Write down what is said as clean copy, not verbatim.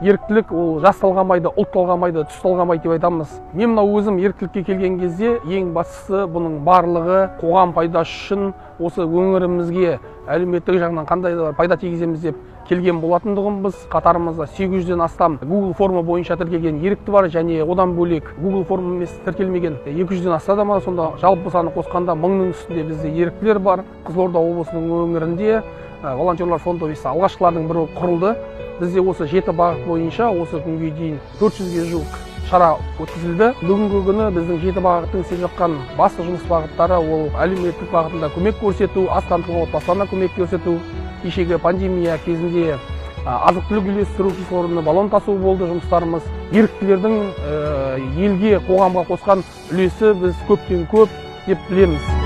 еріктілік ол жас талғамайды, ұлт талғамайды, түс талғамайды деп айтамыз. Мен мынау өзім еріктілікке келген кезде ең бастысы бұның барлығы қоғам пайдасы үшін осы өңірімізге әлеуметтік жағынан қандай да пайда тигіземіз деп келген болатындығымыз. Қатарымызда 800-ден астам Google форма бойынша тіркелген ерікті бар, және одан бөлек Google форма емес тіркелмеген 200-ден астам адам. Сонда жалпы саны қосқанда 1000-ның үстінде бізде еріктілер бар. Қызылорда облысының өңірінде волонтерлар фонды алғашқылардың бірі құрылды. Бізде осы 7 бағыт бойынша осы күнге дейін 400-ге жуық шара өткізілді. Бүгінгі күні біздің 7 бағыттың істеп жатқан басты жұмыс бағыттары ол әлеуметтік бағытында көмек көрсету, аз қамтылған отбасыларына көмек көрсету, кешегі пандемия кезінде азық-түлік үлестіру, кислородный баллон тасу болды жұмыстарымыз. Еріктілердің елге, қоғамға қосқан үлесі біз көптен көп деп білеміз.